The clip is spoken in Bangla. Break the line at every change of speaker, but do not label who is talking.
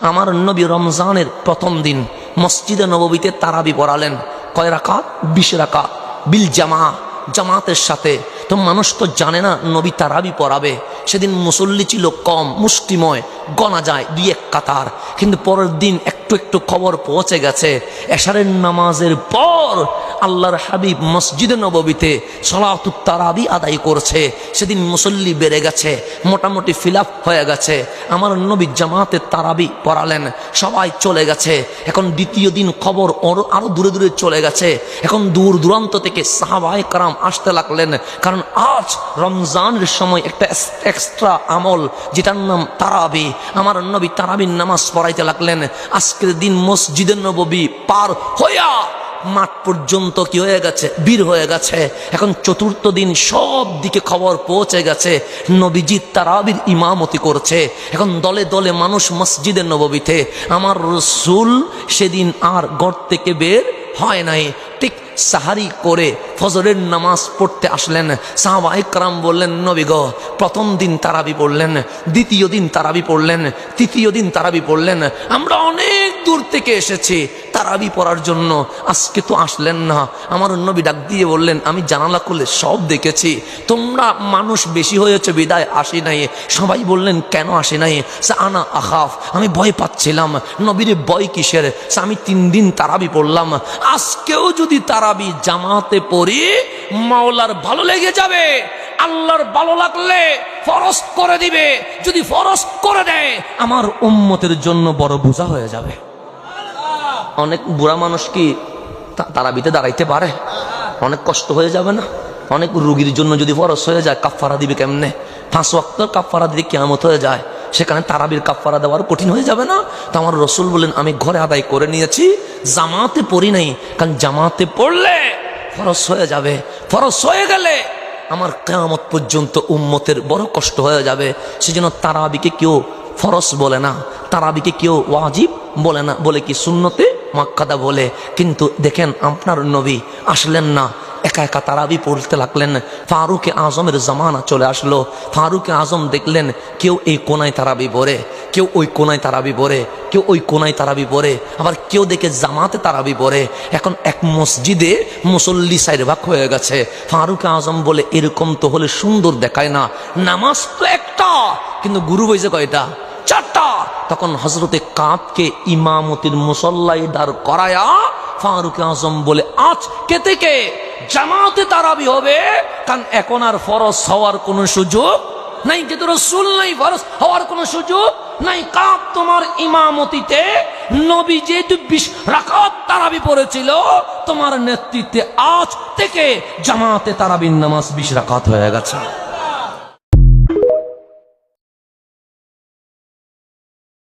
আমার নবী রমজানের প্রথম দিন মসজিদে নববীতে তারাবি পড়ালেন। কয় রাকাত? 20 রাকাত বিল জামাতের সাথে। তো মানুষ তো জানে না নবী তারাবি পড়াবে। সেদিন মুসল্লি ছিল কম, মুষ্টিময়, গণা যায় 2-1 কাতার। কিন্তু পরের দিন একটু একটু খবর পৌঁছে গেছে, এশারের নামাজের পর আল্লাহর হাবিব মসজিদে নববীতে সালাতুত তারাবি আদায় করছে। সেদিন মুসল্লি বেড়ে গেছে, মোটামুটি ফিলাপ হয়ে গেছে। আমার নবী জামাতে তারাবি পড়ালেন, সবাই চলে গেছে। এখন দ্বিতীয় দিন খবর আরো দূরে দূরে চলে গেছে। এখন দূর দূরান্ত থেকে সাহাবায়ে কেরাম আসতে লাগলেন, কারণ আজ রমজানের সময় একটা এক্সট্রা আমল যেটার নাম তারাবি। আমার নবী তারাবির নামাজ পড়াইতে লাগলেন। আজকের দিন মসজিদে নববী পার হইয়া মাঠ পর্যন্ত কি হয়ে গেছে? ভিড় হয়ে গেছে। এখন চতুর্থ দিন সব দিকে খবর পৌঁছে গেছে নবীজি তারাবির ইমামতি করছে। এখন দলে দলে মানুষ মসজিদে নববীতে। আমার রাসূল সেদিন আর ঘর থেকে বের হয় নাই। ঠিক সাহারি করে ফজরের নামাজ পড়তে আসলেন। সাহাবায়ে কেরাম বললেন, নবী গো, প্রথম দিন তারাবি পড়লেন, দ্বিতীয় দিন তারাবি পড়লেন, তৃতীয় দিন তারাবি পড়লেন, আমরা অনেক দূর থেকে এসেছি তারাবি পড়ার জন্য, আজকে তো আসলেন না। আমার নবী ডাক দিয়ে বললেন, আমি জানালা খুলে সব দেখেছি, তোমরা মানুষ বেশি হয়েছে বিদায় আসি নাই। সবাই বললেন, কেন আসি নাই? আনা আখাফ, আমি ভয় পাচ্ছিলাম। নবীর ভয় কিসের? আমি 3 দিন তারাবি পড়লাম, আজকেও যদি তারাবি জামাতে পড়ি মাওলার ভালো লেগে যাবে, আল্লাহর ভালো লাগলে ফরজ করে দিবে। যদি ফরজ করে দেয় আমার উম্মতের জন্য বড় বোঝা হয়ে যাবে। অনেক বুড়া মানুষ কি তারাবিতে দাঁড়াইতে পারে? অনেক কষ্ট হয়ে যাবে না? অনেক রোগীর জন্য যদি ফরজ হয়ে যায় কাফারা দিবে কেমনে? 5 ওয়াক্ত কাফারা দিতে কিয়ামত হয়ে যায়, সেখানে তারাবির কাফারা দেওয়ার কঠিন হয়ে যাবে না? তো আমার রাসূল বলেন, আমি ঘরে আদায় করে নিয়েছি, জামাতে পড়ি নাই, কারণ জামাতে পড়লে ফরজ হয়ে যাবে। ফরজ হয়ে গেলে আমার কিয়ামত পর্যন্ত উম্মতের বড় কষ্ট হয়ে যাবে। সেজন্য তারাবিকে কেউ ফরজ বলে না, তারাবিকে কেউ ওয়াজিব বলে না, বলে কি সুন্নতে মুআক্কাদা বলে। কিন্তু দেখেন আপনার নবী আসলেন না, একা একা তারাবি পড়তে লাগলেন। ফারুক আজমের জামানা চলে আসলো। ফারুক আজম দেখলেন কেউ এই কোনায় তারাবি পড়ে, কেউ ওই কোনায় তারাবি পড়ে, কেউ ওই কোনায় তারাবি পড়ে, আবার কেউ দেখে জামাতে তারাবি পড়ে। এখন এক মসজিদে মুসল্লি 4 ভাগ হয়ে গেছে। ফারুক আজম বলে, এরকম তো হলে সুন্দর দেখায় না, নামাজ তো একটা, কিন্তু গুরু হয়েছে কয়টা? 4টা। তখন হযরতে কাবকে ইমামতির মুসল্লায় দাঁড় করায়া ফারুক আজম বলে, আজকে থেকে জামাতে তারাবি হবে, কারণ এখন আর ফরজ হওয়ার কোনো সুযোগ নাই, কিন্তু রাসূল নাই, ফরজ হওয়ার কোনো সুযোগ নাই। কাব তোমার ইমামতিতে নবী যে 20 রাকাত তারাবি পড়েছিল, তোমার নেতৃত্বে আজ থেকে জামাতে তারাবির নামাজ 20 রাকাত হয়ে গেছে।